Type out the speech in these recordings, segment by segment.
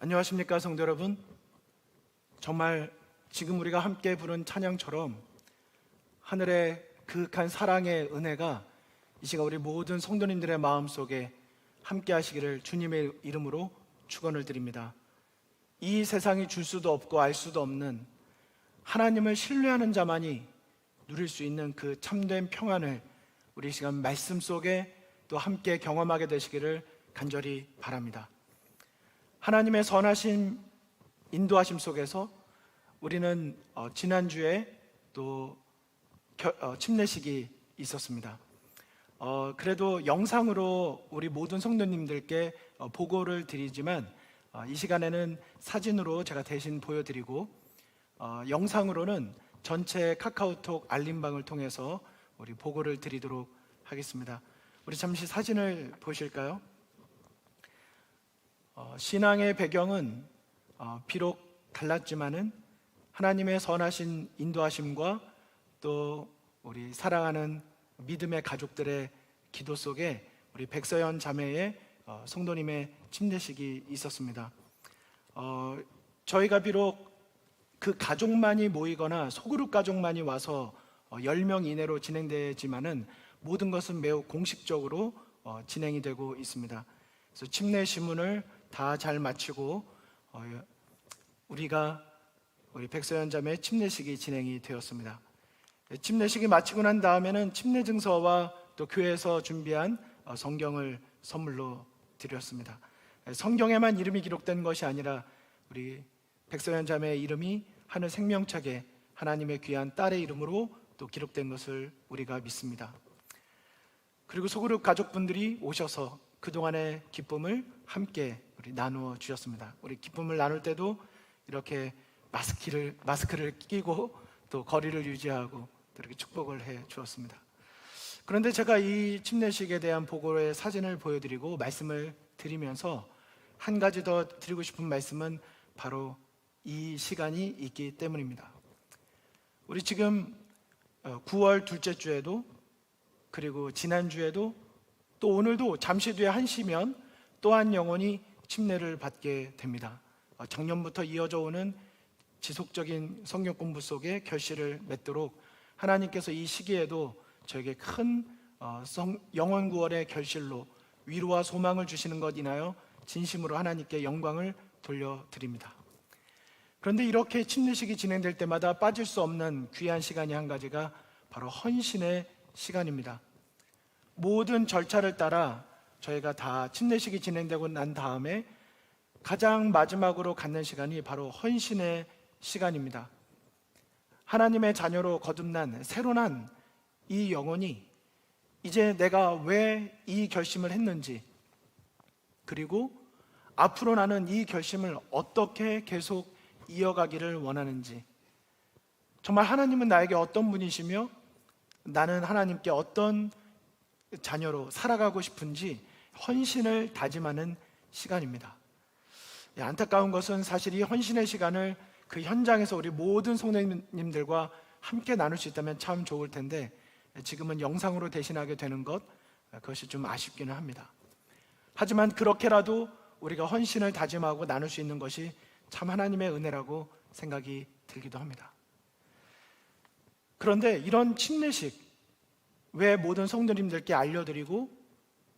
안녕하십니까 성도 여러분. 정말 지금 우리가 함께 부른 찬양처럼 하늘의 그윽한 사랑의 은혜가 이 시간 우리 모든 성도님들의 마음속에 함께 하시기를 주님의 이름으로 축원을 드립니다. 이 세상이 줄 수도 없고 알 수도 없는 하나님을 신뢰하는 자만이 누릴 수 있는 그 참된 평안을 우리 이 시간 말씀 속에 또 함께 경험하게 되시기를 간절히 바랍니다. 하나님의 선하신 인도하심 속에서 우리는 지난주에 또 침례식이 있었습니다. 그래도 영상으로 우리 모든 성도님들께 보고를 드리지만 이 시간에는 사진으로 제가 대신 보여드리고 영상으로는 전체 카카오톡 알림방을 통해서 우리 보고를 드리도록 하겠습니다. 우리 잠시 사진을 보실까요? 신앙의 배경은 비록 달랐지만은 하나님의 선하신 인도하심과 또 우리 사랑하는 믿음의 가족들의 기도 속에 우리 백서연 자매의 성도님의 침례식이 있었습니다. 저희가 비록 그 가족만이 모이거나 소그룹 가족만이 와서 10명 이내로 진행되지만은 모든 것은 매우 공식적으로 진행이 되고 있습니다. 그래서 침례 시문을 다 잘 마치고 우리 백서연 자매의 침례식이 진행이 되었습니다. 침례식이 마치고 난 다음에는 침례 증서와 또 교회에서 준비한 성경을 선물로 드렸습니다. 성경에만 이름이 기록된 것이 아니라 우리 백서연 자매의 이름이 하늘 생명책에 하나님의 귀한 딸의 이름으로 또 기록된 것을 우리가 믿습니다. 그리고 소그룹 가족분들이 오셔서 그동안의 기쁨을 함께 우리 나누어 주셨습니다. 우리 기쁨을 나눌 때도 이렇게 마스크를 끼고 또 거리를 유지하고 또 이렇게 축복을 해 주었습니다. 그런데 제가 이 침례식에 대한 보고의 사진을 보여드리고 말씀을 드리면서 한 가지 더 드리고 싶은 말씀은 바로 이 시간이 있기 때문입니다. 우리 지금 9월 둘째 주에도 그리고 지난주에도 또 오늘도 잠시 뒤에 1시면 또 한 영혼이 침례를 받게 됩니다. 작년부터 이어져 오는 지속적인 성경 공부 속에 결실을 맺도록 하나님께서 이 시기에도 저에게 큰 영혼 구원의 결실로 위로와 소망을 주시는 것 인하여 진심으로 하나님께 영광을 돌려드립니다. 그런데 이렇게 침례식이 진행될 때마다 빠질 수 없는 귀한 시간이 한 가지가 바로 헌신의 시간입니다. 모든 절차를 따라 저희가 다 침례식이 진행되고 난 다음에 가장 마지막으로 갖는 시간이 바로 헌신의 시간입니다. 하나님의 자녀로 거듭난 새로 난 이 영혼이 이제 내가 왜 이 결심을 했는지, 그리고 앞으로 나는 이 결심을 어떻게 계속 이어가기를 원하는지, 정말 하나님은 나에게 어떤 분이시며 나는 하나님께 어떤 자녀로 살아가고 싶은지 헌신을 다짐하는 시간입니다. 안타까운 것은 사실 이 헌신의 시간을 그 현장에서 우리 모든 성도님들과 함께 나눌 수 있다면 참 좋을 텐데 지금은 영상으로 대신하게 되는 그것이 좀 아쉽기는 합니다. 하지만 그렇게라도 우리가 헌신을 다짐하고 나눌 수 있는 것이 참 하나님의 은혜라고 생각이 들기도 합니다. 그런데 이런 침례식 왜 모든 성도님들께 알려드리고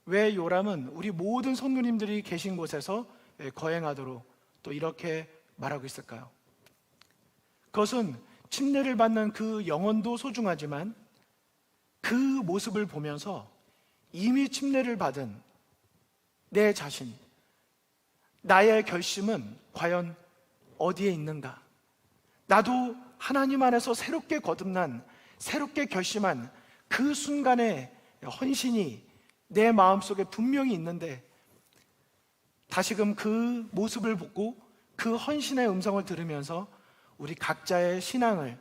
왜 요람은 우리 모든 성도님들이 계신 곳에서 거행하도록 또 이렇게 말하고 있을까요? 그것은 침례를 받는 그 영혼도 소중하지만 그 모습을 보면서 이미 침례를 받은 내 자신, 나의 결심은 과연 어디에 있는가? 나도 하나님 안에서 새롭게 거듭난, 새롭게 결심한 그 순간의 헌신이 내 마음속에 분명히 있는데 다시금 그 모습을 보고 그 헌신의 음성을 들으면서 우리 각자의 신앙을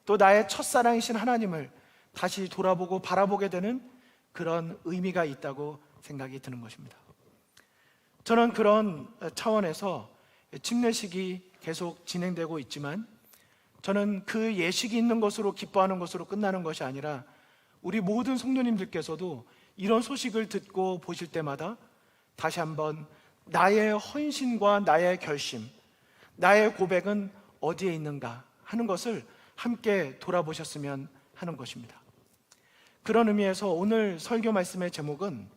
또 나의 첫사랑이신 하나님을 다시 돌아보고 바라보게 되는 그런 의미가 있다고 생각이 드는 것입니다. 저는 그런 차원에서 침례식이 계속 진행되고 있지만 저는 그 예식이 있는 것으로 기뻐하는 것으로 끝나는 것이 아니라 우리 모든 성도님들께서도 이런 소식을 듣고 보실 때마다 다시 한번 나의 헌신과 나의 결심, 나의 고백은 어디에 있는가 하는 것을 함께 돌아보셨으면 하는 것입니다. 그런 의미에서 오늘 설교 말씀의 제목은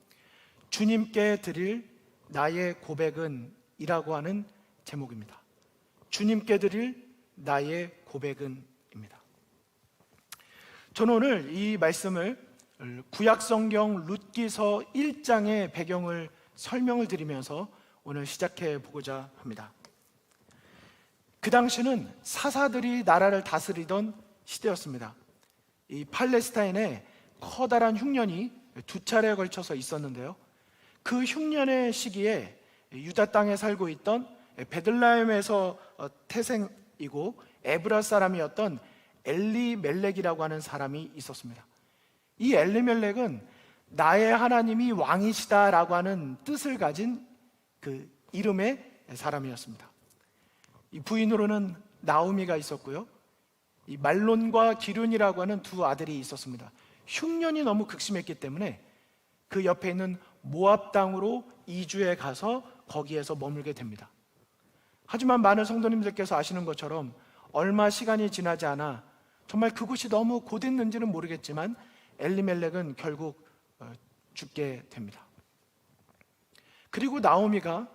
주님께 드릴 나의 고백은 이라고 하는 제목입니다. 주님께 드릴 나의 고백은 입니다. 저는 오늘 이 말씀을 구약성경 룻기서 1장의 배경을 설명을 드리면서 오늘 시작해 보고자 합니다. 그 당시는 사사들이 나라를 다스리던 시대였습니다. 이 팔레스타인에 커다란 흉년이 두 차례에 걸쳐서 있었는데요, 그 흉년의 시기에 유다 땅에 살고 있던 베들레헴에서 태생이고 에브라 사람이었던 엘리멜렉이라고 하는 사람이 있었습니다. 이 엘리멜렉은 나의 하나님이 왕이시다라고 하는 뜻을 가진 그 이름의 사람이었습니다. 이 부인으로는 나오미가 있었고요, 이 말론과 기륜이라고 하는 두 아들이 있었습니다. 흉년이 너무 극심했기 때문에 그 옆에 있는 모압 땅으로 이주해 가서 거기에서 머물게 됩니다. 하지만 많은 성도님들께서 아시는 것처럼 얼마 시간이 지나지 않아 정말 그곳이 너무 고됐는지는 모르겠지만 엘리멜렉은 결국 죽게 됩니다. 그리고 나오미가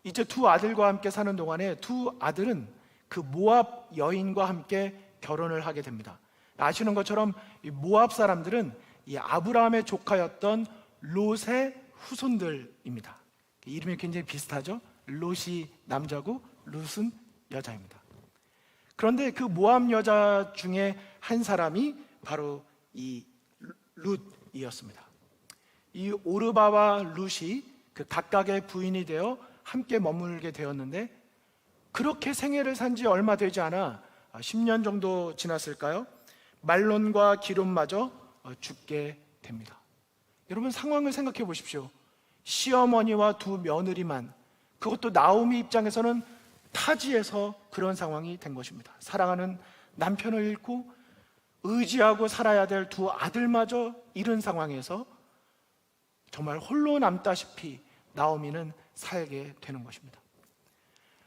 이제 두 아들과 함께 사는 동안에 두 아들은 그 모압 여인과 함께 결혼을 하게 됩니다. 아시는 것처럼 이 모압 사람들은 이 아브라함의 조카였던 롯의 후손들입니다. 이름이 굉장히 비슷하죠? 롯이 남자고 룻은 여자입니다. 그런데 그 모압 여자 중에 한 사람이 바로 이 룻이었습니다. 이 오르바와 룻이 그 각각의 부인이 되어 함께 머물게 되었는데, 그렇게 생애를 산 지 얼마 되지 않아 10년 정도 지났을까요? 말론과 기론마저 죽게 됩니다. 여러분, 상황을 생각해 보십시오. 시어머니와 두 며느리만, 그것도 나오미 입장에서는 타지에서 그런 상황이 된 것입니다. 사랑하는 남편을 잃고 의지하고 살아야 될 두 아들마저 잃은 상황에서 정말 홀로 남다시피 나오미는 살게 되는 것입니다.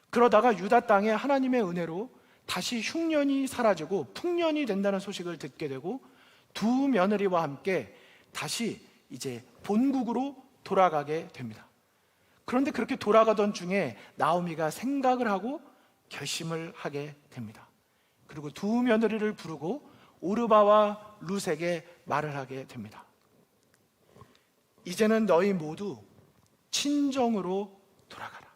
그러다가 유다 땅에 하나님의 은혜로 다시 흉년이 사라지고 풍년이 된다는 소식을 듣게 되고 두 며느리와 함께 다시 이제 본국으로 돌아가게 됩니다. 그런데 그렇게 돌아가던 중에 나오미가 생각을 하고 결심을 하게 됩니다. 그리고 두 며느리를 부르고 오르바와 룻에게 말을 하게 됩니다. 이제는 너희 모두 친정으로 돌아가라.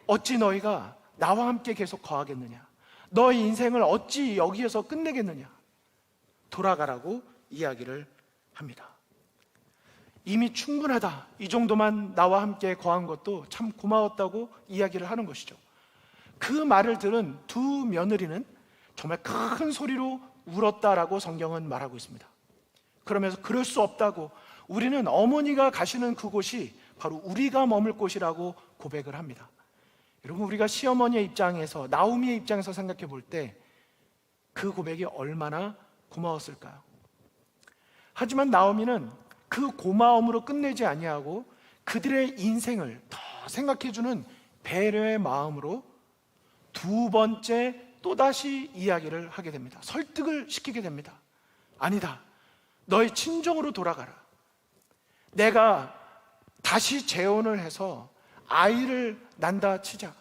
어찌 너희가 나와 함께 계속 거하겠느냐? 너희 인생을 어찌 여기에서 끝내겠느냐? 돌아가라고 이야기를 합니다. 이미 충분하다, 이 정도만 나와 함께 거한 것도 참 고마웠다고 이야기를 하는 것이죠. 그 말을 들은 두 며느리는 정말 큰 소리로 울었다라고 성경은 말하고 있습니다. 그러면서 그럴 수 없다고, 우리는 어머니가 가시는 그곳이 바로 우리가 머물 곳이라고 고백을 합니다. 여러분, 우리가 시어머니의 입장에서, 나오미의 입장에서 생각해 볼 때 그 고백이 얼마나 고마웠을까요? 하지만 나오미는 그 고마움으로 끝내지 아니하고 그들의 인생을 더 생각해주는 배려의 마음으로 두 번째 또다시 이야기를 하게 됩니다. 설득을 시키게 됩니다. 아니다, 너희 친정으로 돌아가라. 내가 다시 재혼을 해서 아이를 난다 치자.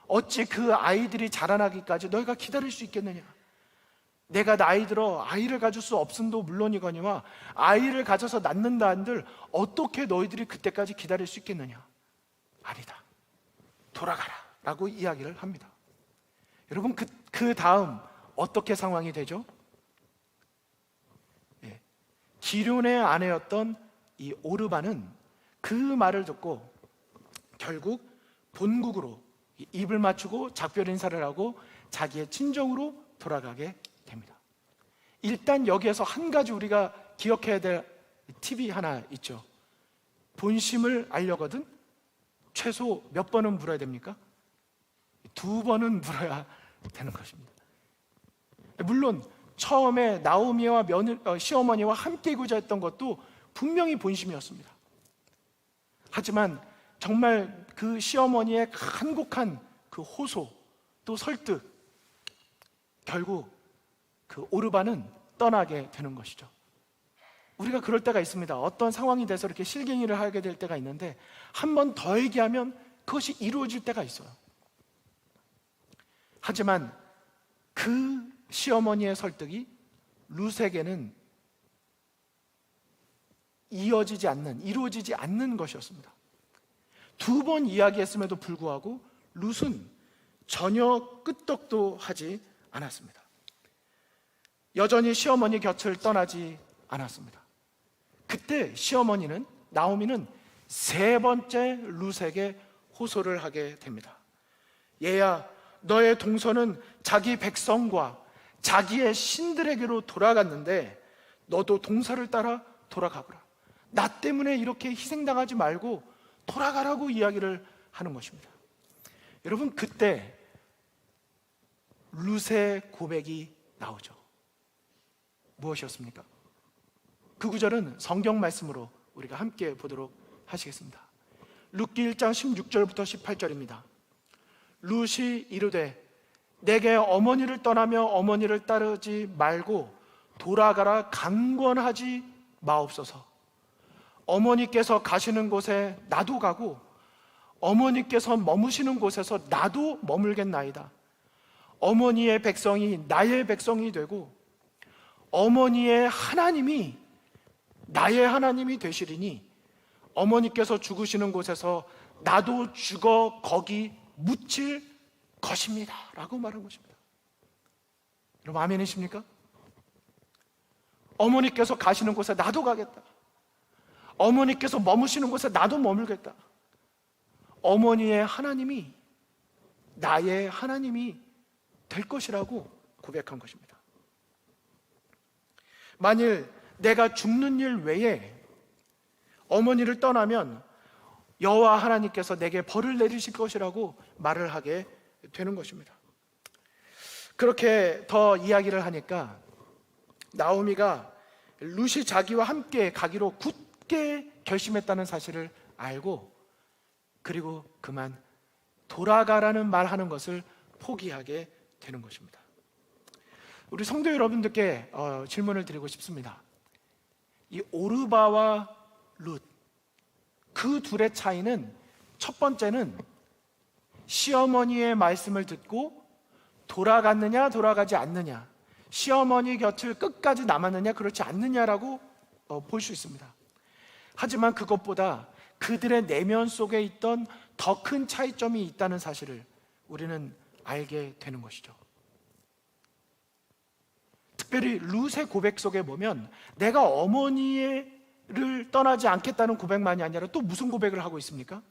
어찌 그 아이들이 자라나기까지 너희가 기다릴 수 있겠느냐? 내가 나이 들어 아이를 가질 수 없음도 물론이거니와 아이를 가져서 낳는다 한들 어떻게 너희들이 그때까지 기다릴 수 있겠느냐? 아니다, 돌아가라 라고 이야기를 합니다. 여러분, 그 다음 어떻게 상황이 되죠? 기륜의 아내였던 이 오르바는 그 말을 듣고 결국 본국으로 입을 맞추고 작별 인사를 하고 자기의 친정으로 돌아가게 됩니다. 일단 여기에서 한 가지 우리가 기억해야 될 팁이 하나 있죠. 본심을 알려거든 최소 몇 번은 물어야 됩니까? 2번은 물어야 되는 것입니다. 물론 처음에 나오미와 시어머니와 함께 이고자 했던 것도 분명히 본심이었습니다. 하지만 정말 그 시어머니의 간곡한 그 호소 또 설득, 결국 그 오르바는 떠나게 되는 것이죠. 우리가 그럴 때가 있습니다. 어떤 상황이 돼서 이렇게 실갱이를 하게 될 때가 있는데 한 번 더 얘기하면 그것이 이루어질 때가 있어요. 하지만 그 시어머니의 설득이 룻에게는 이루어지지 않는 것이었습니다. 2번 이야기했음에도 불구하고 룻은 전혀 끄떡도 하지 않았습니다. 여전히 시어머니 곁을 떠나지 않았습니다. 그때 나오미는 3번째 룻에게 호소를 하게 됩니다. 얘야, 너의 동서는 자기 백성과 자기의 신들에게로 돌아갔는데 너도 동서를 따라 돌아가거라. 나 때문에 이렇게 희생당하지 말고 돌아가라고 이야기를 하는 것입니다. 여러분, 그때 룻의 고백이 나오죠. 무엇이었습니까? 그 구절은 성경 말씀으로 우리가 함께 보도록 하시겠습니다. 룻기 1장 16절부터 18절입니다. 룻이 이르되 내게 어머니를 떠나며 어머니를 따르지 말고 돌아가라 강권하지 마옵소서. 어머니께서 가시는 곳에 나도 가고 어머니께서 머무시는 곳에서 나도 머물겠나이다. 어머니의 백성이 나의 백성이 되고 어머니의 하나님이 나의 하나님이 되시리니 어머니께서 죽으시는 곳에서 나도 죽어 거기 묻힐 것입니다 라고 말한 것입니다. 여러분, 아멘이십니까? 어머니께서 가시는 곳에 나도 가겠다. 어머니께서 머무시는 곳에 나도 머물겠다. 어머니의 하나님이 나의 하나님이 될 것이라고 고백한 것입니다. 만일 내가 죽는 일 외에 어머니를 떠나면 여호와 하나님께서 내게 벌을 내리실 것이라고 말을 하게 되는 것입니다. 그렇게 더 이야기를 하니까 나오미가 룻이 자기와 함께 가기로 굳게 결심했다는 사실을 알고 그리고 그만 돌아가라는 말하는 것을 포기하게 되는 것입니다. 우리 성도 여러분들께 질문을 드리고 싶습니다. 이 오르바와 룻, 그 둘의 차이는, 첫 번째는 시어머니의 말씀을 듣고 돌아갔느냐 돌아가지 않느냐, 시어머니 곁을 끝까지 남았느냐 그렇지 않느냐라고 볼 수 있습니다. 하지만 그것보다 그들의 내면 속에 있던 더 큰 차이점이 있다는 사실을 우리는 알게 되는 것이죠. 특별히 룻의 고백 속에 보면 내가 어머니를 떠나지 않겠다는 고백만이 아니라 또 무슨 고백을 하고 있습니까?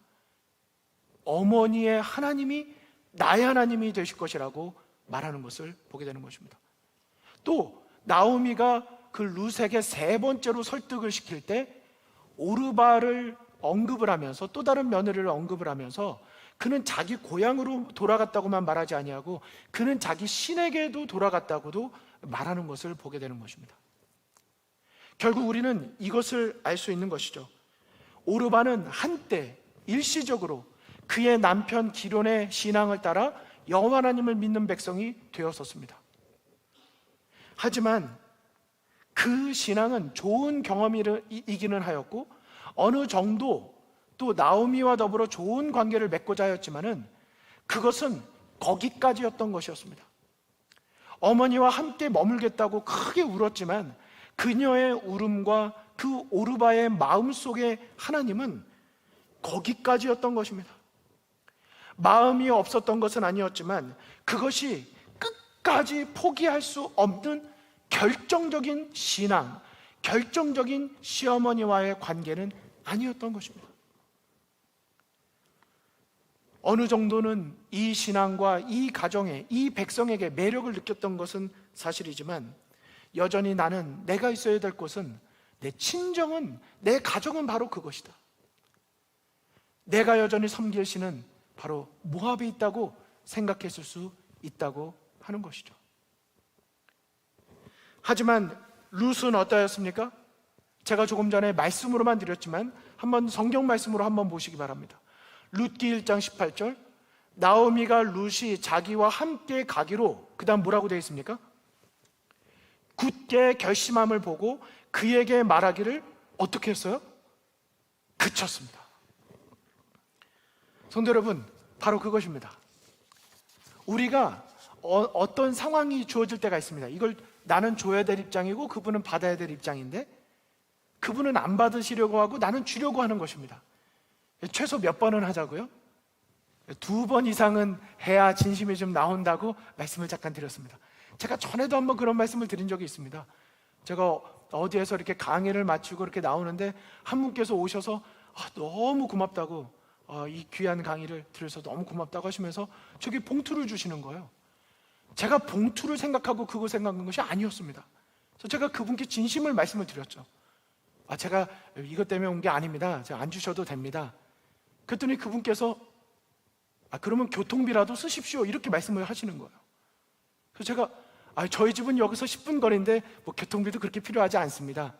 어머니의 하나님이 나의 하나님이 되실 것이라고 말하는 것을 보게 되는 것입니다. 또 나오미가 그 룻에게 3번째로 설득을 시킬 때 오르바를 언급을 하면서, 또 다른 며느리를 언급을 하면서 그는 자기 고향으로 돌아갔다고만 말하지 아니하고 그는 자기 신에게도 돌아갔다고도 말하는 것을 보게 되는 것입니다. 결국 우리는 이것을 알 수 있는 것이죠. 오르바는 한때 일시적으로 그의 남편 기론의 신앙을 따라 여호와 하나님을 믿는 백성이 되었었습니다. 하지만 그 신앙은 좋은 경험이기는 하였고 어느 정도 또 나오미와 더불어 좋은 관계를 맺고자 하였지만은 그것은 거기까지였던 것이었습니다. 어머니와 함께 머물겠다고 크게 울었지만 그녀의 울음과 그 오르바의 마음속의 하나님은 거기까지였던 것입니다. 마음이 없었던 것은 아니었지만 그것이 끝까지 포기할 수 없는 결정적인 신앙, 결정적인 시어머니와의 관계는 아니었던 것입니다. 어느 정도는 이 신앙과 이 가정에, 이 백성에게 매력을 느꼈던 것은 사실이지만 여전히 나는 내가 있어야 될 곳은, 내 친정은, 내 가정은 바로 그것이다. 내가 여전히 섬길 신은 바로 모압에 있다고 생각했을 수 있다고 하는 것이죠. 하지만 룻은 어떠했습니까? 제가 조금 전에 말씀으로만 드렸지만 한번 성경 말씀으로 한번 보시기 바랍니다. 룻기 1장 18절, 나오미가 룻이 자기와 함께 가기로, 그 다음 뭐라고 되어 있습니까? 굳게 결심함을 보고 그에게 말하기를 어떻게 했어요? 그쳤습니다. 성도 여러분, 바로 그것입니다. 우리가 어떤 상황이 주어질 때가 있습니다. 이걸 나는 줘야 될 입장이고 그분은 받아야 될 입장인데, 그분은 안 받으시려고 하고 나는 주려고 하는 것입니다. 최소 몇 번은 하자고요? 2번 이상은 해야 진심이 좀 나온다고 말씀을 잠깐 드렸습니다. 제가 전에도 한번 그런 말씀을 드린 적이 있습니다. 제가 어디에서 이렇게 강의를 마치고 이렇게 나오는데 한 분께서 오셔서 너무 고맙다고, 이 귀한 강의를 들으셔서 너무 고맙다고 하시면서 저기 봉투를 주시는 거예요. 제가 봉투를 생각하고 그거 생각한 것이 아니었습니다. 그래서 제가 그분께 진심을 말씀을 드렸죠. 제가 이것 때문에 온 게 아닙니다. 제가 안 주셔도 됩니다. 그랬더니 그분께서 그러면 교통비라도 쓰십시오, 이렇게 말씀을 하시는 거예요. 그래서 제가 저희 집은 여기서 10분 거리인데 뭐 교통비도 그렇게 필요하지 않습니다.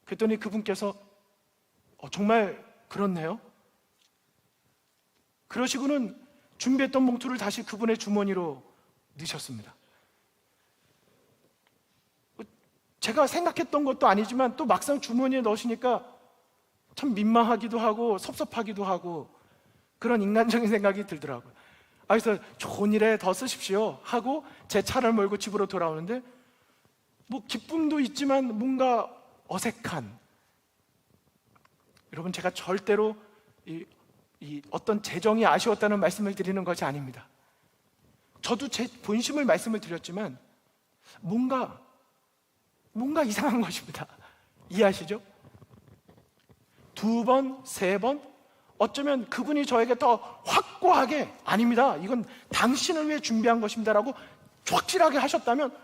그랬더니 그분께서 정말 그렇네요. 그러시고는 준비했던 봉투를 다시 그분의 주머니로 넣으셨습니다. 제가 생각했던 것도 아니지만 또 막상 주머니에 넣으시니까 참 민망하기도 하고 섭섭하기도 하고 그런 인간적인 생각이 들더라고요. 그래서 좋은 일에 더 쓰십시오 하고 제 차를 몰고 집으로 돌아오는데, 뭐 기쁨도 있지만 뭔가 어색한, 여러분 제가 절대로 이 어떤 재정이 아쉬웠다는 말씀을 드리는 것이 아닙니다. 저도 제 본심을 말씀을 드렸지만 뭔가 이상한 것입니다. 이해하시죠? 2번, 3번, 어쩌면 그분이 저에게 더 확고하게 아닙니다, 이건 당신을 위해 준비한 것입니다 라고 확실하게 하셨다면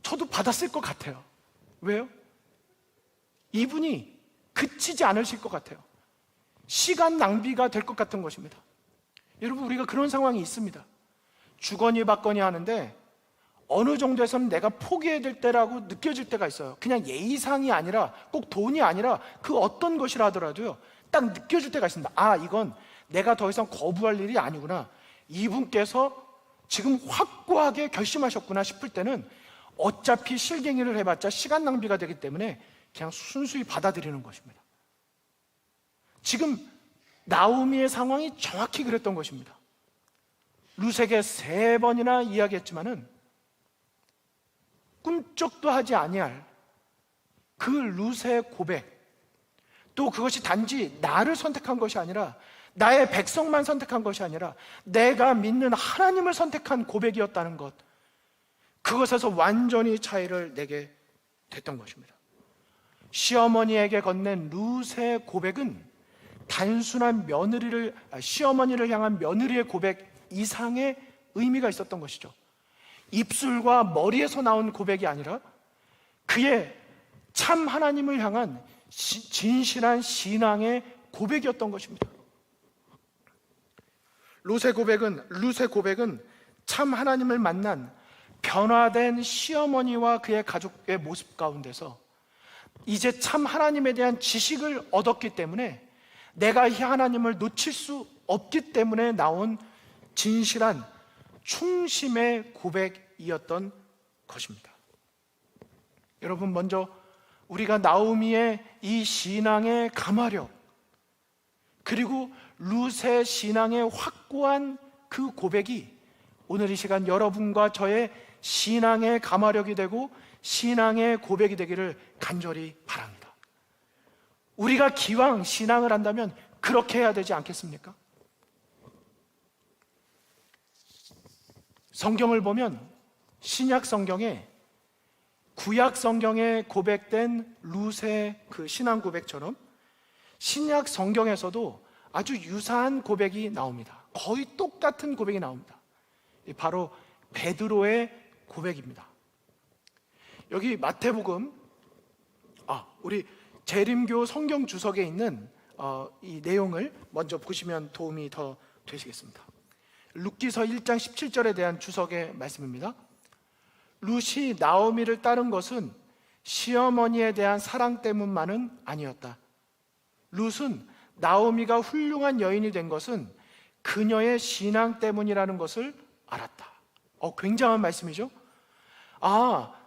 저도 받았을 것 같아요. 왜요? 이분이 그치지 않으실 것 같아요. 시간 낭비가 될 것 같은 것입니다. 여러분, 우리가 그런 상황이 있습니다. 주거니 받거니 하는데 어느 정도에서는 내가 포기해야 될 때라고 느껴질 때가 있어요. 그냥 예의상이 아니라 꼭 돈이 아니라 그 어떤 것이라 하더라도요, 딱 느껴질 때가 있습니다. 이건 내가 더 이상 거부할 일이 아니구나, 이분께서 지금 확고하게 결심하셨구나 싶을 때는 어차피 실갱이를 해봤자 시간 낭비가 되기 때문에 그냥 순수히 받아들이는 것입니다. 지금 나오미의 상황이 정확히 그랬던 것입니다. 룻에게 3번이나 이야기했지만은 꿈쩍도 하지 아니할 그 룻의 고백, 또 그것이 단지 나를 선택한 것이 아니라 나의 백성만 선택한 것이 아니라 내가 믿는 하나님을 선택한 고백이었다는 것, 그것에서 완전히 차이를 내게 됐던 것입니다. 시어머니에게 건넨 룻의 고백은 단순한 시어머니를 향한 며느리의 고백 이상의 의미가 있었던 것이죠. 입술과 머리에서 나온 고백이 아니라 그의 참 하나님을 향한 진실한 신앙의 고백이었던 것입니다. 룻의 고백은 참 하나님을 만난 변화된 시어머니와 그의 가족의 모습 가운데서 이제 참 하나님에 대한 지식을 얻었기 때문에 내가 이 하나님을 놓칠 수 없기 때문에 나온 진실한 충심의 고백이었던 것입니다. 여러분, 먼저 우리가 나오미의 이 신앙의 감화력, 그리고 룻의 신앙의 확고한 그 고백이 오늘 이 시간 여러분과 저의 신앙의 감화력이 되고 신앙의 고백이 되기를 간절히 바랍니다. 우리가 기왕 신앙을 한다면 그렇게 해야 되지 않겠습니까? 성경을 보면 신약 성경에, 구약 성경에 고백된 룻의 그 신앙 고백처럼 신약 성경에서도 아주 유사한 고백이 나옵니다. 거의 똑같은 고백이 나옵니다. 바로 베드로의 고백입니다. 여기 마태복음, 우리 재림교 성경 주석에 있는 이 내용을 먼저 보시면 도움이 더 되시겠습니다. 룻기서 1장 17절에 대한 주석의 말씀입니다. 룻이 나오미를 따른 것은 시어머니에 대한 사랑 때문만은 아니었다. 룻은 나오미가 훌륭한 여인이 된 것은 그녀의 신앙 때문이라는 것을 알았다. 굉장한 말씀이죠.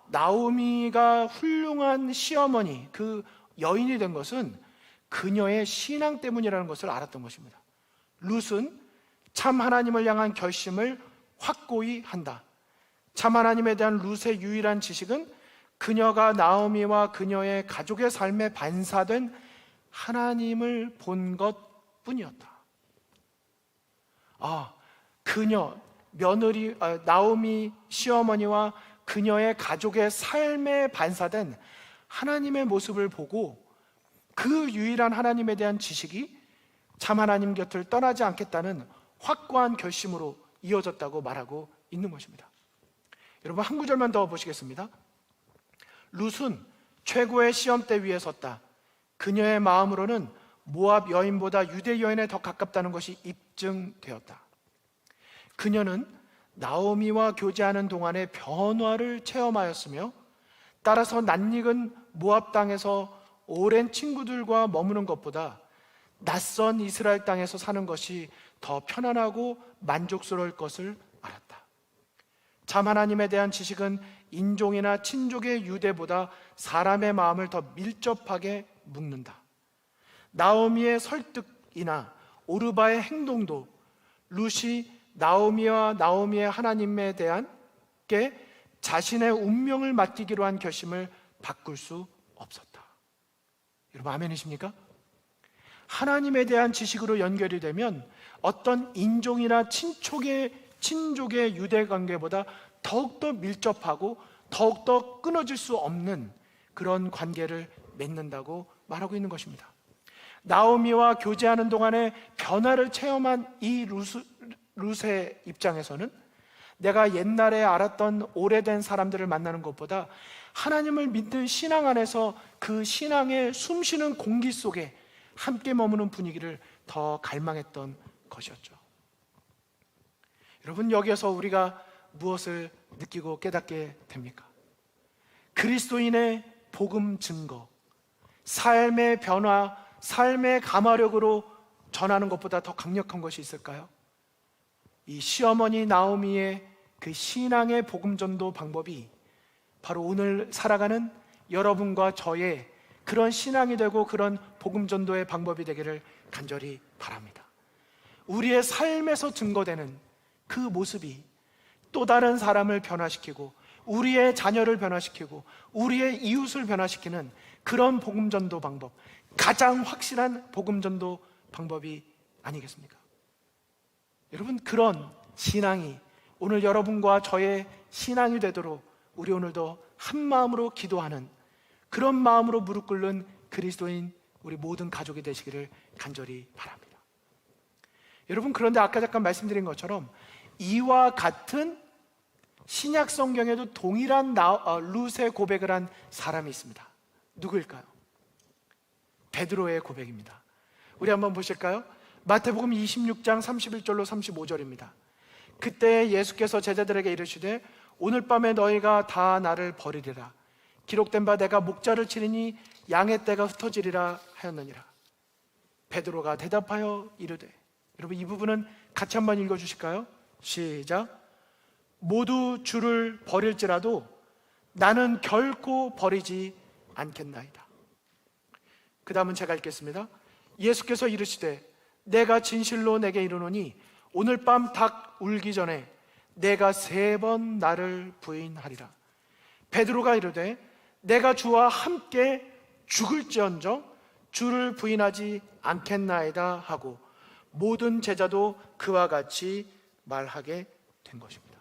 나오미가 훌륭한 시어머니, 그 여인이 된 것은 그녀의 신앙 때문이라는 것을 알았던 것입니다. 룻은 참 하나님을 향한 결심을 확고히 한다. 참 하나님에 대한 룻의 유일한 지식은 그녀가 나오미와 그녀의 가족의 삶에 반사된 하나님을 본 것뿐이었다. 나오미 시어머니와 그녀의 가족의 삶에 반사된 하나님의 모습을 보고 그 유일한 하나님에 대한 지식이 참 하나님 곁을 떠나지 않겠다는 확고한 결심으로 이어졌다고 말하고 있는 것입니다. 여러분, 한 구절만 더 보시겠습니다. 룻은 최고의 시험대 위에 섰다. 그녀의 마음으로는 모압 여인보다 유대 여인에 더 가깝다는 것이 입증되었다. 그녀는 나오미와 교제하는 동안에 변화를 체험하였으며, 따라서 낯익은 모압 땅에서 오랜 친구들과 머무는 것보다 낯선 이스라엘 땅에서 사는 것이 더 편안하고 만족스러울 것을 알았다. 참 하나님에 대한 지식은 인종이나 친족의 유대보다 사람의 마음을 더 밀접하게 묶는다. 나오미의 설득이나 오르바의 행동도 룻이 나오미와 나오미의 하나님에 대한 게 자신의 운명을 맡기기로 한 결심을 바꿀 수 없었다. 여러분, 아멘이십니까? 하나님에 대한 지식으로 연결이 되면 어떤 인종이나 친족의 유대 관계보다 더욱더 밀접하고 더욱더 끊어질 수 없는 그런 관계를 맺는다고 말하고 있는 것입니다. 나오미와 교제하는 동안에 변화를 체험한 이 룻의 입장에서는 내가 옛날에 알았던 오래된 사람들을 만나는 것보다 하나님을 믿는 신앙 안에서 그 신앙의 숨쉬는 공기 속에 함께 머무는 분위기를 더 갈망했던 것이었죠. 여러분, 여기에서 우리가 무엇을 느끼고 깨닫게 됩니까? 그리스도인의 복음 증거, 삶의 변화, 삶의 감화력으로 전하는 것보다 더 강력한 것이 있을까요? 이 시어머니 나오미의 그 신앙의 복음 전도 방법이 바로 오늘 살아가는 여러분과 저의 그런 신앙이 되고 그런 복음 전도의 방법이 되기를 간절히 바랍니다. 우리의 삶에서 증거되는 그 모습이 또 다른 사람을 변화시키고 우리의 자녀를 변화시키고 우리의 이웃을 변화시키는 그런 복음 전도 방법, 가장 확실한 복음 전도 방법이 아니겠습니까? 여러분, 그런 신앙이 오늘 여러분과 저의 신앙이 되도록 우리 오늘도 한 마음으로 기도하는, 그런 마음으로 무릎 꿇는 그리스도인 우리 모든 가족이 되시기를 간절히 바랍니다. 여러분, 그런데 아까 잠깐 말씀드린 것처럼 이와 같은 신약 성경에도 동일한 룻의 고백을 한 사람이 있습니다. 누구일까요? 베드로의 고백입니다. 우리 한번 보실까요? 마태복음 26장 31절로 35절입니다. 그때 예수께서 제자들에게 이르시되 오늘 밤에 너희가 다 나를 버리리라. 기록된 바 내가 목자를 치리니 양의 떼가 흩어지리라 하였느니라. 베드로가 대답하여 이르되, 여러분, 이 부분은 같이 한번 읽어주실까요? 시작. 모두 주를 버릴지라도 나는 결코 버리지 않겠나이다. 그 다음은 제가 읽겠습니다. 예수께서 이르시되 내가 진실로 내게 이르노니 오늘 밤 닭 울기 전에 내가 3번 나를 부인하리라. 베드로가 이르되 내가 주와 함께 죽을지언정 주를 부인하지 않겠나이다 하고 모든 제자도 그와 같이 말하게 된 것입니다.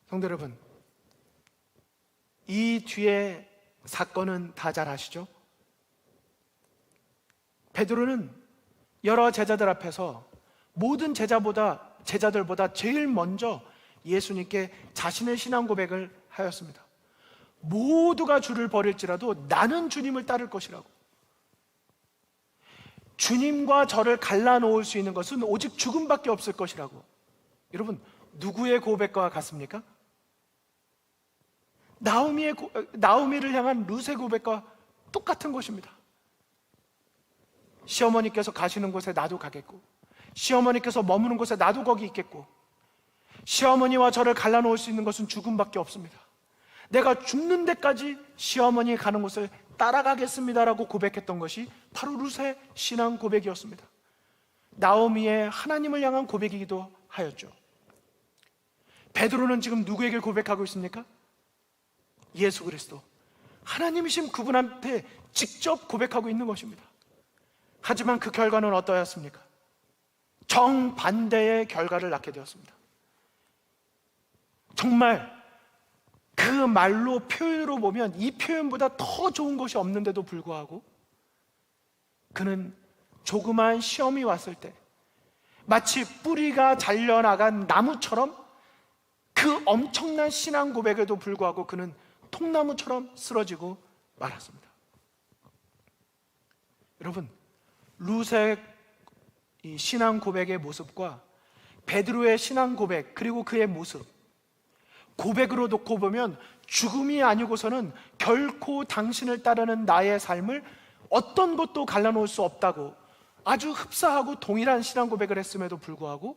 성도 여러분, 이 뒤에 사건은 다 잘 아시죠? 베드로는 여러 제자들 앞에서 모든 제자들보다 제일 먼저 예수님께 자신의 신앙 고백을 하였습니다. 모두가 주를 버릴지라도 나는 주님을 따를 것이라고. 주님과 저를 갈라놓을 수 있는 것은 오직 죽음밖에 없을 것이라고. 여러분, 누구의 고백과 같습니까? 나오미를 향한 룻의 고백과 똑같은 것입니다. 시어머니께서 가시는 곳에 나도 가겠고, 시어머니께서 머무는 곳에 나도 거기 있겠고, 시어머니와 저를 갈라놓을 수 있는 것은 죽음밖에 없습니다. 내가 죽는 데까지 시어머니 가는 곳을 따라가겠습니다라고 고백했던 것이 바로 룻의 신앙 고백이었습니다. 나오미의 하나님을 향한 고백이기도 하였죠. 베드로는 지금 누구에게 고백하고 있습니까? 예수 그리스도, 하나님이신 그분한테 직접 고백하고 있는 것입니다. 하지만 그 결과는 어떠했습니까? 정반대의 결과를 낳게 되었습니다. 정말 그 말로, 표현으로 보면 이 표현보다 더 좋은 것이 없는데도 불구하고 그는 조그만 시험이 왔을 때 마치 뿌리가 잘려나간 나무처럼, 그 엄청난 신앙 고백에도 불구하고 그는 통나무처럼 쓰러지고 말았습니다. 여러분, 룻의 이 신앙 고백의 모습과 베드로의 신앙 고백, 그리고 그의 모습, 고백으로 놓고 보면 죽음이 아니고서는 결코 당신을 따르는 나의 삶을 어떤 것도 갈라놓을 수 없다고 아주 흡사하고 동일한 신앙 고백을 했음에도 불구하고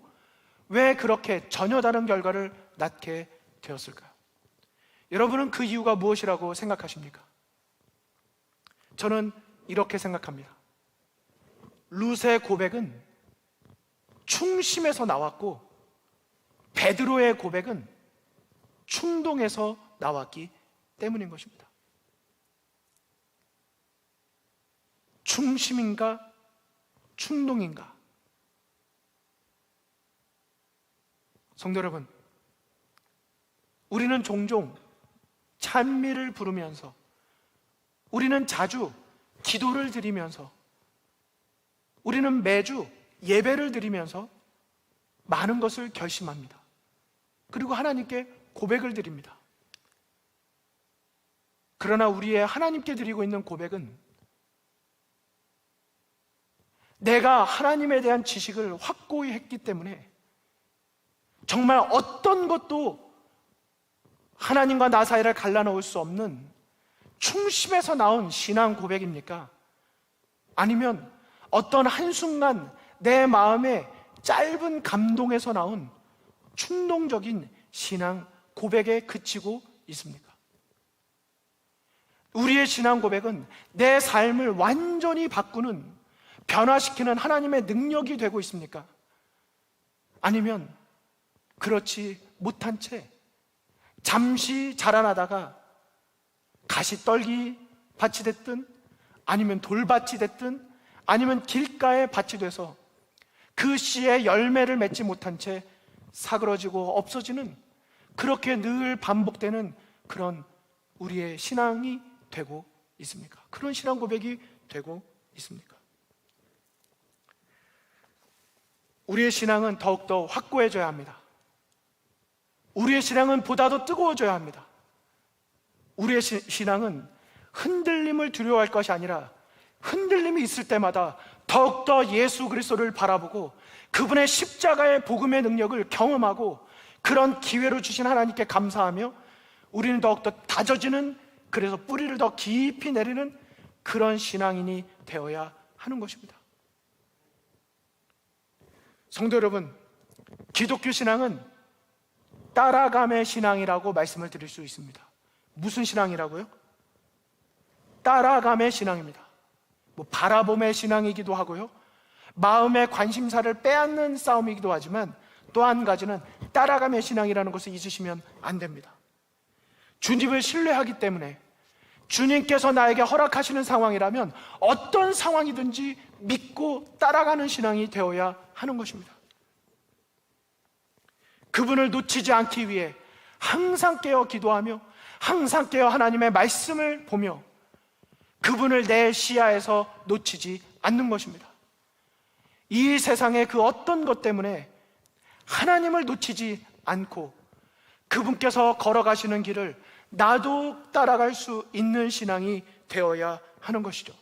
왜 그렇게 전혀 다른 결과를 낳게 되었을까요? 여러분은 그 이유가 무엇이라고 생각하십니까? 저는 이렇게 생각합니다. 룻의 고백은 충심에서 나왔고 베드로의 고백은 충동에서 나왔기 때문인 것입니다. 충심인가 충동인가? 성도 여러분, 우리는 종종 찬미를 부르면서, 우리는 자주 기도를 드리면서, 우리는 매주 예배를 드리면서 많은 것을 결심합니다. 그리고 하나님께 고백을 드립니다. 그러나 우리의 하나님께 드리고 있는 고백은 내가 하나님에 대한 지식을 확고히 했기 때문에 정말 어떤 것도 하나님과 나 사이를 갈라놓을 수 없는 충심에서 나온 신앙 고백입니까? 아니면 어떤 한순간 내 마음의 짧은 감동에서 나온 충동적인 신앙 고백에 그치고 있습니까? 우리의 신앙 고백은 내 삶을 완전히 바꾸는, 변화시키는 하나님의 능력이 되고 있습니까? 아니면 그렇지 못한 채 잠시 자라나다가 가시떨기 밭이 됐든, 아니면 돌밭이 됐든, 아니면 길가에 밭이 돼서 그 씨의 열매를 맺지 못한 채 사그러지고 없어지는, 그렇게 늘 반복되는 그런 우리의 신앙이 되고 있습니까? 그런 신앙 고백이 되고 있습니까? 우리의 신앙은 더욱더 확고해져야 합니다. 우리의 신앙은 보다 더 뜨거워져야 합니다. 우리의 신앙은 흔들림을 두려워할 것이 아니라 흔들림이 있을 때마다 더욱더 예수 그리스도를 바라보고 그분의 십자가의 복음의 능력을 경험하고 그런 기회로 주신 하나님께 감사하며 우리는 더욱더 다져지는, 그래서 뿌리를 더 깊이 내리는 그런 신앙인이 되어야 하는 것입니다. 성도 여러분, 기독교 신앙은 따라감의 신앙이라고 말씀을 드릴 수 있습니다. 무슨 신앙이라고요? 따라감의 신앙입니다. 바라봄의 신앙이기도 하고요, 마음의 관심사를 빼앗는 싸움이기도 하지만 또 한 가지는 따라감의 신앙이라는 것을 잊으시면 안 됩니다. 주님을 신뢰하기 때문에 주님께서 나에게 허락하시는 상황이라면 어떤 상황이든지 믿고 따라가는 신앙이 되어야 하는 것입니다. 그분을 놓치지 않기 위해 항상 깨어 기도하며 항상 깨어 하나님의 말씀을 보며 그분을 내 시야에서 놓치지 않는 것입니다. 이 세상의 그 어떤 것 때문에 하나님을 놓치지 않고 그분께서 걸어가시는 길을 나도 따라갈 수 있는 신앙이 되어야 하는 것이죠.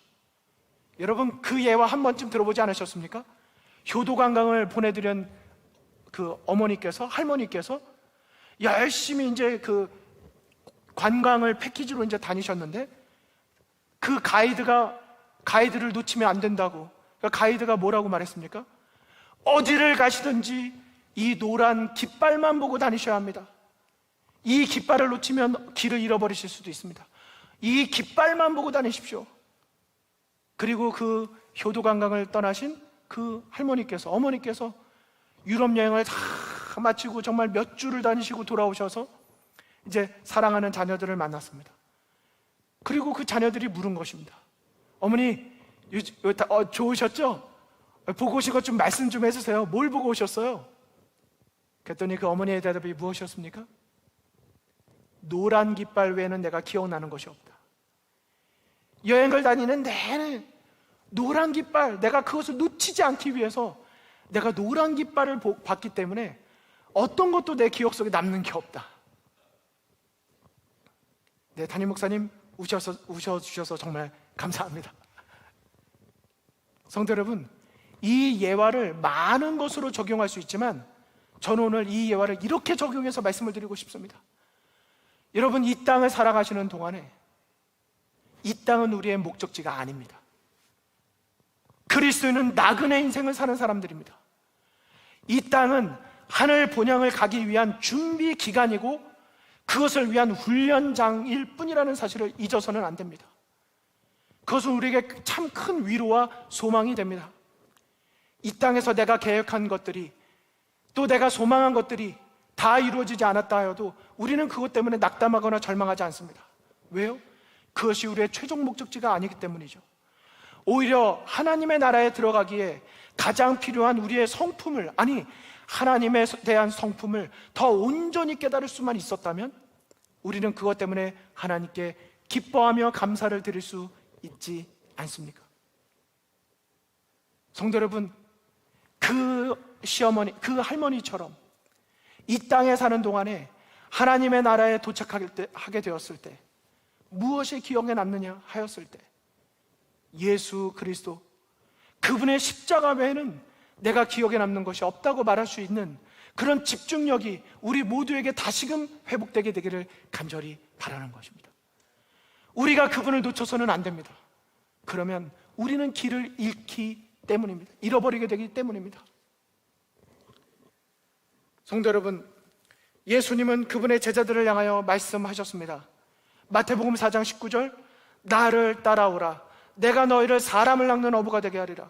여러분, 그 예화 한 번쯤 들어보지 않으셨습니까? 효도관광을 보내드린 그 어머니께서, 할머니께서 열심히 이제 그 관광을 패키지로 이제 다니셨는데 그 가이드를 놓치면 안 된다고. 그러니까 가이드가 뭐라고 말했습니까? 어디를 가시든지 이 노란 깃발만 보고 다니셔야 합니다. 이 깃발을 놓치면 길을 잃어버리실 수도 있습니다. 이 깃발만 보고 다니십시오. 그리고 그 효도 관광을 떠나신 그 어머니께서 유럽 여행을 다 마치고 정말 몇 주를 다니시고 돌아오셔서 이제 사랑하는 자녀들을 만났습니다. 그리고 그 자녀들이 물은 것입니다. 어머니, 좋으셨죠? 보고 오신 것 좀 말씀 좀 해주세요. 뭘 보고 오셨어요? 그랬더니 그 어머니의 대답이 무엇이었습니까? 노란 깃발 외에는 내가 기억나는 것이 없다. 여행을 다니는 내내 노란 깃발, 내가 그것을 놓치지 않기 위해서 내가 노란 깃발을 봤기 때문에 어떤 것도 내 기억 속에 남는 게 없다. 네, 담임 목사님 우셔주셔서 정말 감사합니다. 성도 여러분, 이 예화를 많은 것으로 적용할 수 있지만 저는 오늘 이 예화를 이렇게 적용해서 말씀을 드리고 싶습니다. 여러분, 이 땅을 살아가시는 동안에 이 땅은 우리의 목적지가 아닙니다. 그리스도인은 나그네 인생을 사는 사람들입니다. 이 땅은 하늘 본향을 가기 위한 준비 기간이고 그것을 위한 훈련장일 뿐이라는 사실을 잊어서는 안 됩니다. 그것은 우리에게 참 큰 위로와 소망이 됩니다. 이 땅에서 내가 계획한 것들이 또 내가 소망한 것들이 다 이루어지지 않았다 하여도 우리는 그것 때문에 낙담하거나 절망하지 않습니다. 왜요? 그것이 우리의 최종 목적지가 아니기 때문이죠. 오히려 하나님의 나라에 들어가기에 가장 필요한 우리의 성품을, 하나님에 대한 성품을 더 온전히 깨달을 수만 있었다면 우리는 그것 때문에 하나님께 기뻐하며 감사를 드릴 수 있지 않습니까? 성도 여러분, 그 할머니처럼 이 땅에 사는 동안에 하나님의 나라에 도착하게 되었을 때 무엇이 기억에 남느냐 하였을 때 예수 그리스도, 그분의 십자가 외에는 내가 기억에 남는 것이 없다고 말할 수 있는 그런 집중력이 우리 모두에게 다시금 회복되게 되기를 간절히 바라는 것입니다. 우리가 그분을 놓쳐서는 안 됩니다. 그러면 우리는 길을 잃기 때문입니다. 잃어버리게 되기 때문입니다. 성도 여러분, 예수님은 그분의 제자들을 향하여 말씀하셨습니다. 마태복음 4장 19절, 나를 따라오라, 내가 너희를 사람을 낚는 어부가 되게 하리라.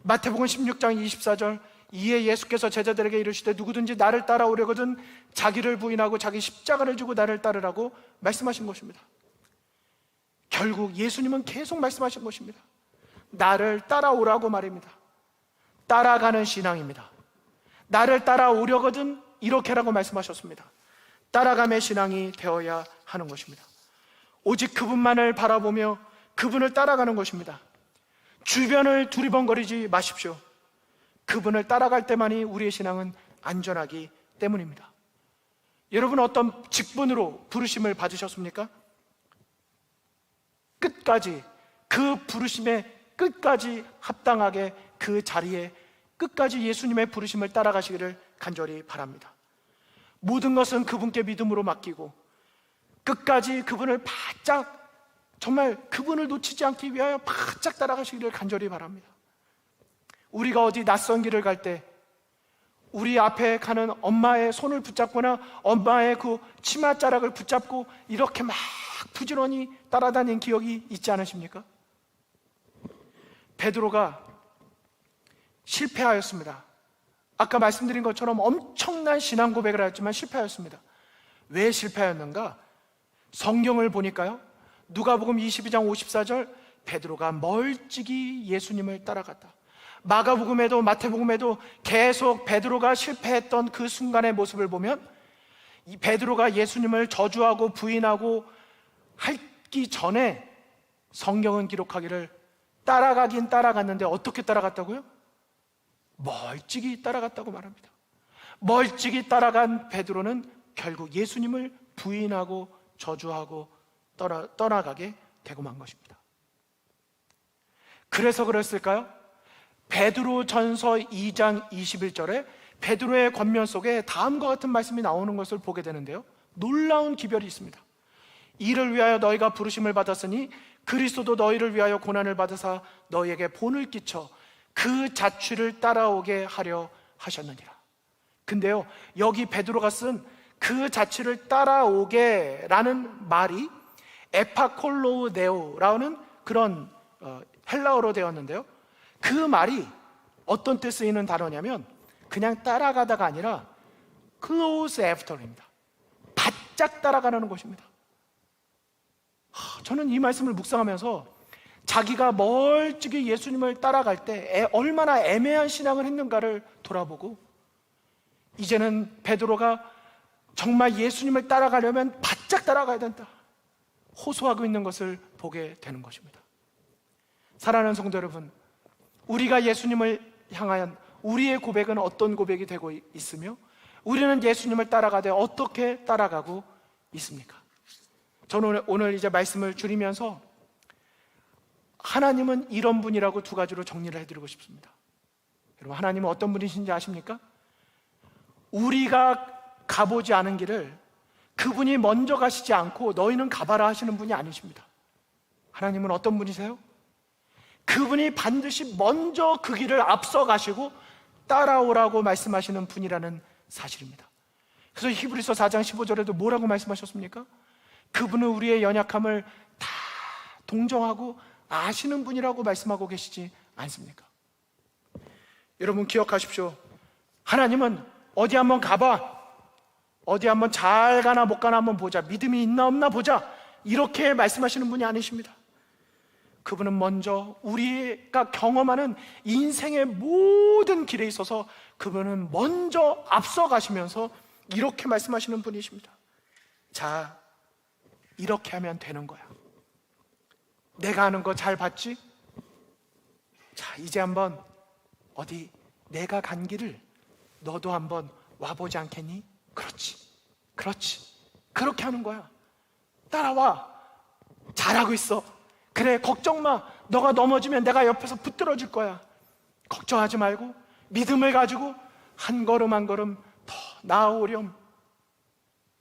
마태복음 16장 24절, 이에 예수께서 제자들에게 이르시되 누구든지 나를 따라오려거든 자기를 부인하고 자기 십자가를 지고 나를 따르라고 말씀하신 것입니다. 결국 예수님은 계속 말씀하신 것입니다. 나를 따라오라고 말입니다. 따라가는 신앙입니다. 나를 따라오려거든 이렇게라고 말씀하셨습니다. 따라감의 신앙이 되어야 하는 것입니다. 오직 그분만을 바라보며 그분을 따라가는 것입니다. 주변을 두리번거리지 마십시오. 그분을 따라갈 때만이 우리의 신앙은 안전하기 때문입니다. 여러분, 어떤 직분으로 부르심을 받으셨습니까? 끝까지, 그 부르심에 끝까지 합당하게 그 자리에 끝까지 예수님의 부르심을 따라가시기를 간절히 바랍니다. 모든 것은 그분께 믿음으로 맡기고 끝까지 그분을 바짝, 정말 그분을 놓치지 않기 위하여 바짝 따라가시기를 간절히 바랍니다. 우리가 어디 낯선 길을 갈 때 우리 앞에 가는 엄마의 손을 붙잡거나 엄마의 그 치맛자락을 붙잡고 이렇게 막 부지런히 따라다닌 기억이 있지 않으십니까? 베드로가 실패하였습니다. 아까 말씀드린 것처럼 엄청난 신앙 고백을 하였지만 실패하였습니다. 왜 실패하였는가? 성경을 보니까요, 누가복음 22장 54절, 베드로가 멀찍이 예수님을 따라갔다. 마가복음에도 마태복음에도 계속 베드로가 실패했던 그 순간의 모습을 보면 이 베드로가 예수님을 저주하고 부인하고 하기 전에 성경은 기록하기를 따라가긴 따라갔는데 어떻게 따라갔다고요? 멀찍이 따라갔다고 말합니다. 멀찍이 따라간 베드로는 결국 예수님을 부인하고 저주하고 떠나가게 되고 만 것입니다. 그래서 그랬을까요? 베드로 전서 2장 21절에 베드로의 권면 속에 다음과 같은 말씀이 나오는 것을 보게 되는데요, 놀라운 기별이 있습니다. 이를 위하여 너희가 부르심을 받았으니 그리스도도 너희를 위하여 고난을 받으사 너희에게 본을 끼쳐 그 자취를 따라오게 하려 하셨느니라. 근데요, 여기 베드로가 쓴 그 자취를 따라오게 라는 말이 에파콜로네오라는 그런 헬라어로 되었는데요, 그 말이 어떤 때 쓰이는 단어냐면 그냥 따라가다가 아니라 close after입니다. 바짝 따라가는 것입니다. 저는 이 말씀을 묵상하면서 자기가 멀찍이 예수님을 따라갈 때 얼마나 애매한 신앙을 했는가를 돌아보고, 이제는 베드로가 정말 예수님을 따라가려면 바짝 따라가야 된다 호소하고 있는 것을 보게 되는 것입니다. 사랑하는 성도 여러분, 우리가 예수님을 향한 우리의 고백은 어떤 고백이 되고 있으며 우리는 예수님을 따라가되 어떻게 따라가고 있습니까? 저는 오늘 이제 말씀을 줄이면서 하나님은 이런 분이라고 두 가지로 정리를 해드리고 싶습니다. 여러분, 하나님은 어떤 분이신지 아십니까? 우리가 가보지 않은 길을 그분이 먼저 가시지 않고 너희는 가봐라 하시는 분이 아니십니다. 하나님은 어떤 분이세요? 그분이 반드시 먼저 그 길을 앞서 가시고 따라오라고 말씀하시는 분이라는 사실입니다. 그래서 히브리서 4장 15절에도 뭐라고 말씀하셨습니까? 그분은 우리의 연약함을 다 동정하고 아시는 분이라고 말씀하고 계시지 않습니까? 여러분 기억하십시오. 하나님은 어디 한번 가봐, 어디 한번 잘 가나 못 가나 한번 보자, 믿음이 있나 없나 보자, 이렇게 말씀하시는 분이 아니십니다. 그분은 먼저 우리가 경험하는 인생의 모든 길에 있어서 그분은 먼저 앞서 가시면서 이렇게 말씀하시는 분이십니다. 자, 이렇게 하면 되는 거야. 내가 하는 거 잘 봤지? 자, 이제 한번 어디 내가 간 길을 너도 한번 와보지 않겠니? 그렇지, 그렇지, 그렇게 하는 거야. 따라와. 잘하고 있어. 그래, 걱정 마. 너가 넘어지면 내가 옆에서 붙들어 줄 거야. 걱정하지 말고 믿음을 가지고 한 걸음 한 걸음 더 나아오렴.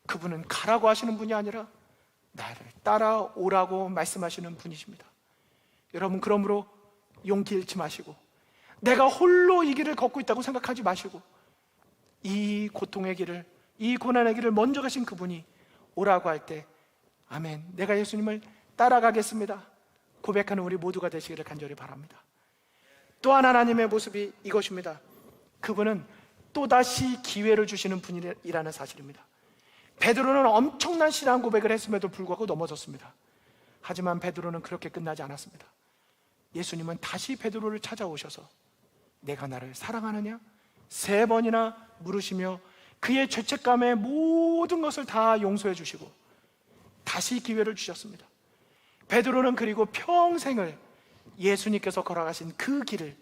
그분은 가라고 하시는 분이 아니라 나를 따라오라고 말씀하시는 분이십니다. 여러분, 그러므로 용기 잃지 마시고 내가 홀로 이 길을 걷고 있다고 생각하지 마시고 이 고통의 길을, 이 고난의 길을 먼저 가신 그분이 오라고 할 때 아멘, 내가 예수님을 따라가겠습니다 고백하는 우리 모두가 되시기를 간절히 바랍니다. 또한 하나님의 모습이 이것입니다. 그분은 또다시 기회를 주시는 분이라는 사실입니다. 베드로는 엄청난 신앙 고백을 했음에도 불구하고 넘어졌습니다. 하지만 베드로는 그렇게 끝나지 않았습니다. 예수님은 다시 베드로를 찾아오셔서 내가 나를 사랑하느냐? 3번이나 물으시며 그의 죄책감의 모든 것을 다 용서해 주시고 다시 기회를 주셨습니다. 베드로는 그리고 평생을 예수님께서 걸어가신 그 길을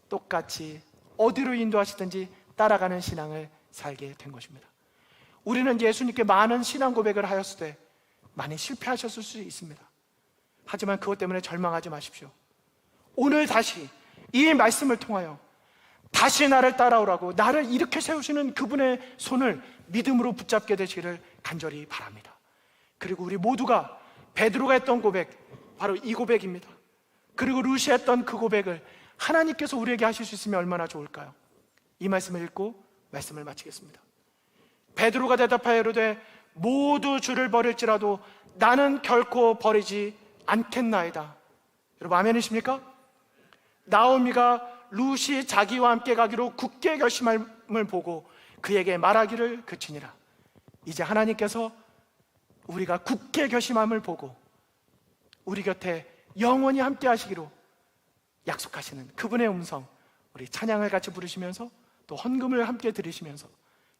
똑같이 어디로 인도하시든지 따라가는 신앙을 살게 된 것입니다. 우리는 예수님께 많은 신앙 고백을 하였을 때 많이 실패하셨을 수 있습니다. 하지만 그것 때문에 절망하지 마십시오. 오늘 다시 이 말씀을 통하여 다시 나를 따라오라고 나를 이렇게 세우시는 그분의 손을 믿음으로 붙잡게 되시기를 간절히 바랍니다. 그리고 우리 모두가 베드로가 했던 고백, 바로 이 고백입니다. 그리고 루시 했던 그 고백을 하나님께서 우리에게 하실 수 있으면 얼마나 좋을까요? 이 말씀을 읽고 말씀을 마치겠습니다. 베드로가 대답하여 이르되 모두 주를 버릴지라도 나는 결코 버리지 않겠나이다. 여러분 아멘이십니까? 나오미가 룻이 자기와 함께 가기로 굳게 결심함을 보고 그에게 말하기를 그치니라. 이제 하나님께서 우리가 굳게 결심함을 보고 우리 곁에 영원히 함께 하시기로 약속하시는 그분의 음성, 우리 찬양을 같이 부르시면서 또 헌금을 함께 드리시면서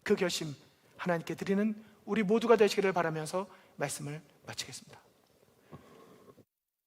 그 결심 하나님께 드리는 우리 모두가 되시기를 바라면서 말씀을 마치겠습니다.